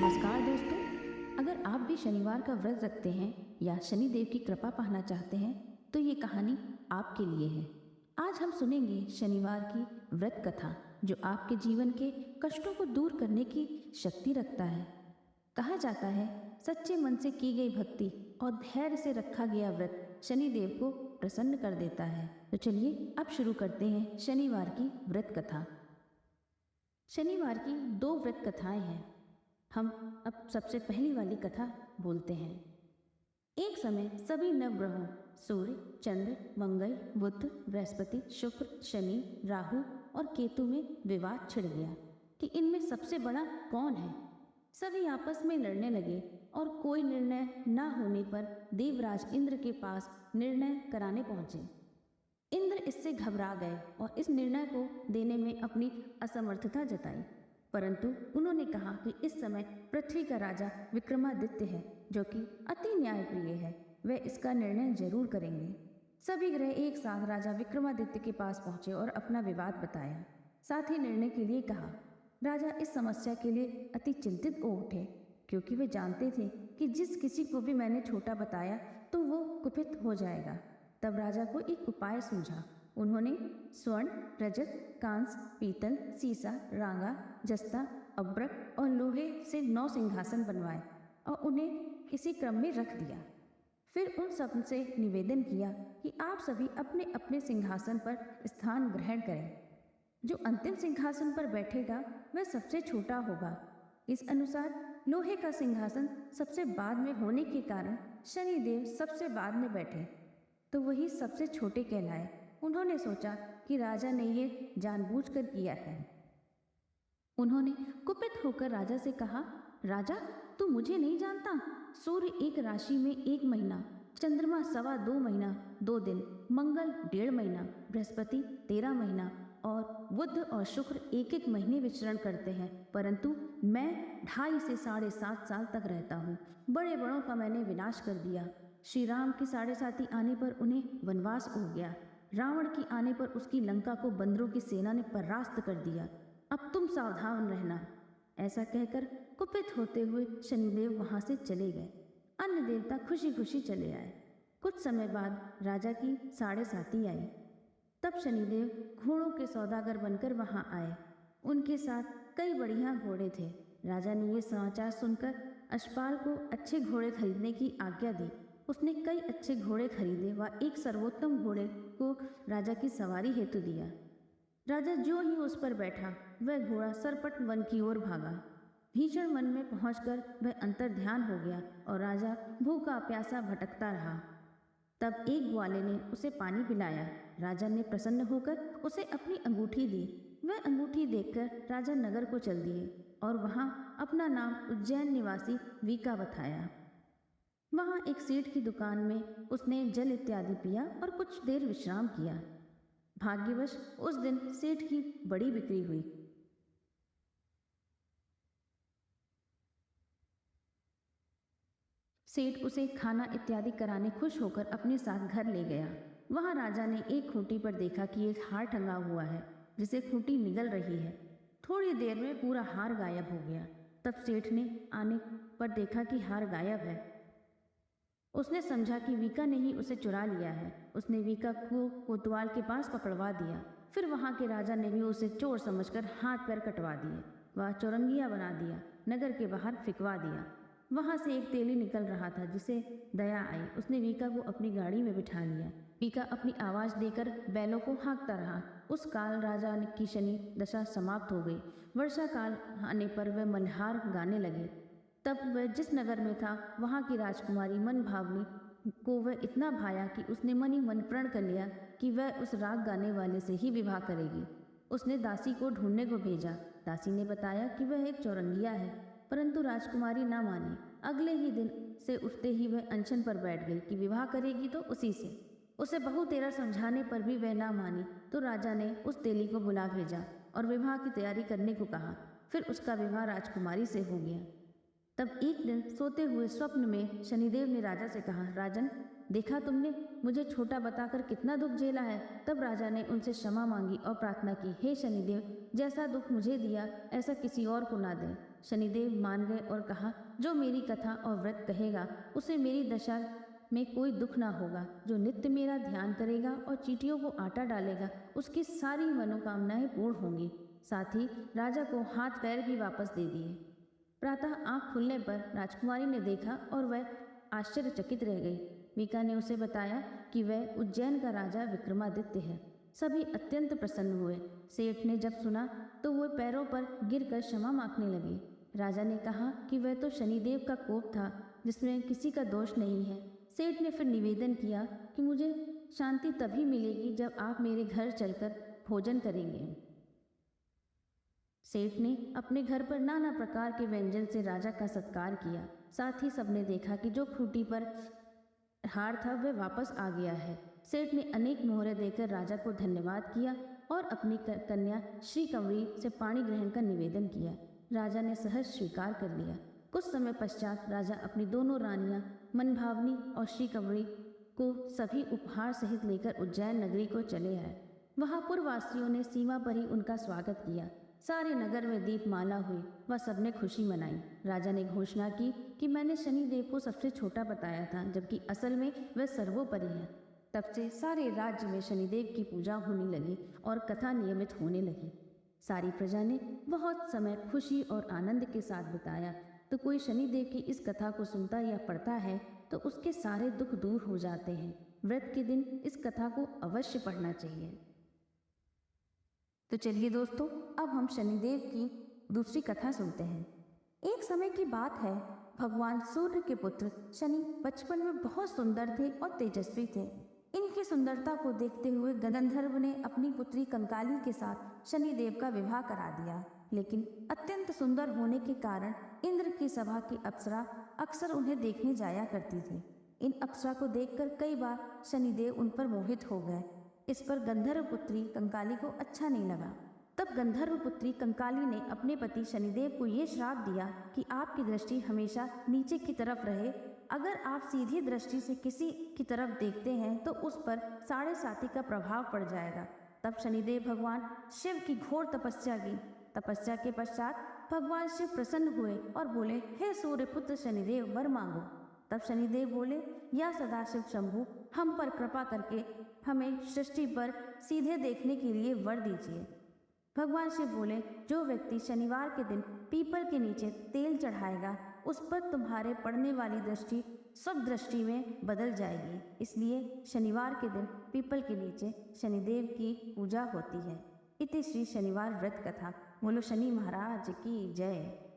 नमस्कार दोस्तों, अगर आप भी शनिवार का व्रत रखते हैं या शनिदेव की कृपा पाना चाहते हैं तो ये कहानी आपके लिए है। आज हम सुनेंगे शनिवार की व्रत कथा जो आपके जीवन के कष्टों को दूर करने की शक्ति रखता है। कहा जाता है सच्चे मन से की गई भक्ति और धैर्य से रखा गया व्रत शनिदेव को प्रसन्न कर देता है। तो चलिए अब शुरू करते हैं शनिवार की व्रत कथा। शनिवार की 2 व्रत कथाएं हैं। हम अब सबसे पहली वाली कथा बोलते हैं। एक समय सभी नवग्रहों सूर्य, चंद्र, मंगल, बुध, बृहस्पति, शुक्र, शनि, राहु और केतु में विवाद छिड़ गया कि इनमें सबसे बड़ा कौन है। सभी आपस में लड़ने लगे और कोई निर्णय न होने पर देवराज इंद्र के पास निर्णय कराने पहुंचे। इंद्र इससे घबरा गए और इस निर्णय को देने में अपनी असमर्थता जताई, परंतु उन्होंने कहा कि इस समय पृथ्वी का राजा विक्रमादित्य है जो कि अति न्यायप्रिय है, वे इसका निर्णय जरूर करेंगे। सभी ग्रह एक साथ राजा विक्रमादित्य के पास पहुंचे और अपना विवाद बताया, साथ ही निर्णय के लिए कहा। राजा इस समस्या के लिए अति चिंतित हो उठे क्योंकि वे जानते थे कि जिस किसी को भी मैंने छोटा बताया तो वो कुपित हो जाएगा। तब राजा को एक उपाय सूझा। उन्होंने स्वर्ण, रजत, कांस, पीतल, सीसा, रांगा, जस्ता, अब्रक और लोहे से 9 सिंहासन बनवाए और उन्हें किसी क्रम में रख दिया। फिर उन सब से निवेदन किया कि आप सभी अपने अपने सिंहासन पर स्थान ग्रहण करें। जो अंतिम सिंहासन पर बैठेगा वह सबसे छोटा होगा। इस अनुसार लोहे का सिंहासन सबसे बाद में होने के कारण शनिदेव सबसे बाद में बैठे तो वही सबसे छोटे कहलाए। उन्होंने सोचा कि राजा ने ये जानबूझकर किया है। उन्होंने कुपित होकर राजा से कहा, राजा तू मुझे नहीं जानता। सूर्य एक राशि में 1 महीना, चंद्रमा 2.25 महीना 2 दिन, मंगल 1.5 महीना, बृहस्पति 13 महीना और बुध और शुक्र 1-1 महीने विचरण करते हैं, परंतु मैं 2.5 से 7.5 साल तक रहता हूँ। बड़े बड़ों का मैंने विनाश कर दिया। श्री राम की 7.5 आने पर उन्हें वनवास हो गया। रावण की आने पर उसकी लंका को बंदरों की सेना ने परास्त कर दिया। अब तुम सावधान रहना। ऐसा कहकर कुपित होते हुए शनिदेव वहां से चले गए। अन्य देवता खुशी खुशी चले आए। कुछ समय बाद राजा की 7.5 आई। तब शनिदेव घोड़ों के सौदागर बनकर वहां आए। उनके साथ कई बढ़िया घोड़े थे। राजा ने ये समाचार सुनकर अश्वपाल को अच्छे घोड़े खरीदने की आज्ञा दी। उसने कई अच्छे घोड़े खरीदे व एक सर्वोत्तम घोड़े को राजा की सवारी हेतु दिया। राजा जो ही उस पर बैठा वह घोड़ा सरपट वन की ओर भागा। भीषण वन में पहुंचकर वह अंतर्ध्यान हो गया और राजा भूखा प्यासा भटकता रहा। तब एक ग्वाले ने उसे पानी पिलाया। राजा ने प्रसन्न होकर उसे अपनी अंगूठी दी। वह अंगूठी देखकर राजा नगर को चल दिए और वहां अपना नाम उज्जैन निवासी वीका बताया। वहां एक सेठ की दुकान में उसने जल इत्यादि पिया और कुछ देर विश्राम किया। भाग्यवश उस दिन सेठ की बड़ी बिक्री हुई। सेठ उसे खाना इत्यादि कराने खुश होकर अपने साथ घर ले गया। वहां राजा ने एक खूंटी पर देखा कि एक हार टंगा हुआ है जिसे खूंटी निगल रही है। थोड़ी देर में पूरा हार गायब हो गया। तब सेठ ने आने पर देखा कि हार गायब है। उसने समझा कि वीका ने ही उसे चुरा लिया है। उसने वीका को कोतवाल के पास पकड़वा दिया। फिर वहां के राजा ने भी उसे चोर समझकर हाथ पैर कटवा दिए। वह चौरंगिया बना दिया, नगर के बाहर फिकवा दिया। वहां से एक तेली निकल रहा था जिसे दया आई। उसने वीका को अपनी गाड़ी में बिठा लिया। वीका अपनी आवाज देकर बैलों को हाँकता रहा। उस काल राजा की शनि दशा समाप्त हो गई। वर्षा काल आने पर वह मल्हार गाने लगे। तब वह जिस नगर में था वहां की राजकुमारी मन भावनी को वह इतना भाया कि उसने मन ही मन प्रण कर लिया कि वह उस राग गाने वाले से ही विवाह करेगी। उसने दासी को ढूंढने को भेजा। दासी ने बताया कि वह एक चौरंगिया है, परंतु राजकुमारी ना मानी। अगले ही दिन से उठते ही वह अनशन पर बैठ गई कि विवाह करेगी तो उसी से। उसे बहु तेरा समझाने पर भी वह ना मानी तो राजा ने उस तेली को बुला भेजा और विवाह की तैयारी करने को कहा। फिर उसका विवाह राजकुमारी से हो गया। तब एक दिन सोते हुए स्वप्न में शनिदेव ने राजा से कहा, राजन देखा तुमने मुझे छोटा बताकर कितना दुख झेला है। तब राजा ने उनसे क्षमा मांगी और प्रार्थना की, हे शनिदेव, जैसा दुख मुझे दिया ऐसा किसी और को ना दे। शनिदेव मान गए और कहा, जो मेरी कथा और व्रत कहेगा उसे मेरी दशा में कोई दुख ना होगा। जो नित्य मेरा ध्यान करेगा और चींटियों को आटा डालेगा उसकी सारी मनोकामनाएं पूर्ण होंगी। साथ ही राजा को हाथ पैर भी वापस दे दिए। प्रातः आंख खुलने पर राजकुमारी ने देखा और वह आश्चर्यचकित रह गई। मीका ने उसे बताया कि वह उज्जैन का राजा विक्रमादित्य है। सभी अत्यंत प्रसन्न हुए। सेठ ने जब सुना तो वह पैरों पर गिरकर क्षमा मांगने लगे। राजा ने कहा कि वह तो शनिदेव का कोप था जिसमें किसी का दोष नहीं है। सेठ ने फिर निवेदन किया कि मुझे शांति तभी मिलेगी जब आप मेरे घर चलकर भोजन करेंगे। सेठ ने अपने घर पर नाना प्रकार के व्यंजन से राजा का सत्कार किया। साथ ही सबने देखा कि जो खूंटी पर हार था वह वापस आ गया है। सेठ ने अनेक मोहरें देकर राजा को धन्यवाद किया और अपनी कन्या श्री कंवरी से पाणी ग्रहण का निवेदन किया। राजा ने सहज स्वीकार कर लिया। कुछ समय पश्चात राजा अपनी दोनों रानियां मनभावनी और श्री कंवरी को सभी उपहार सहित लेकर उज्जैन नगरी को चले आए। वहां पुरवासियों ने सीमा पर ही उनका स्वागत किया। सारे नगर में दीपमाला हुई। वह सबने खुशी मनाई। राजा ने घोषणा की कि मैंने शनिदेव को सबसे छोटा बताया था, जबकि असल में वह सर्वोपरि है। तब से सारे राज्य में शनिदेव की पूजा होने लगी और कथा नियमित होने लगी। सारी प्रजा ने बहुत समय खुशी और आनंद के साथ बिताया। तो कोई शनिदेव की इस कथा को सुनता या पढ़ता है तो उसके सारे दुख दूर हो जाते हैं। व्रत के दिन इस कथा को अवश्य पढ़ना चाहिए। तो चलिए दोस्तों, अब हम शनिदेव की दूसरी कथा सुनते हैं। एक समय की बात है, भगवान सूर्य के पुत्र शनि बचपन में बहुत सुंदर थे और तेजस्वी थे। इनकी सुंदरता को देखते हुए गंधर्व ने अपनी पुत्री कंकाली के साथ शनिदेव का विवाह करा दिया। लेकिन अत्यंत सुंदर होने के कारण इंद्र की सभा की अप्सरा अक्सर उन्हें देखने जाया करती थी। इन अप्सरा को देखकर कई बार शनिदेव उन पर मोहित हो गए। इस पर गंधर्व पुत्री कंकाली को अच्छा नहीं लगा। तब गंधर्व पुत्री कंकाली ने अपने पति शनिदेव को ये श्राप दिया कि आपकी दृष्टि हमेशा नीचे की तरफ रहे। अगर आप सीधी दृष्टि से किसी की तरफ देखते हैं तो उस पर साढ़े साती का प्रभाव पड़ जाएगा। तब शनिदेव भगवान शिव की घोर तपस्या की। तपस्या के पश्चात भगवान शिव प्रसन्न हुए और बोले, हे सूर्यपुत्र शनिदेव, वर मांगो। तब शनिदेव बोले, या सदाशिव शंभु, हम पर कृपा करके हमें सृष्टि पर सीधे देखने के लिए वर दीजिए। भगवान शिव बोले, जो व्यक्ति शनिवार के दिन पीपल के नीचे तेल चढ़ाएगा उस पर तुम्हारे पड़ने वाली दृष्टि सब दृष्टि में बदल जाएगी। इसलिए शनिवार के दिन पीपल के नीचे शनिदेव की पूजा होती है। इति श्री शनिवार व्रत कथा। बोलो शनि महाराज की जय।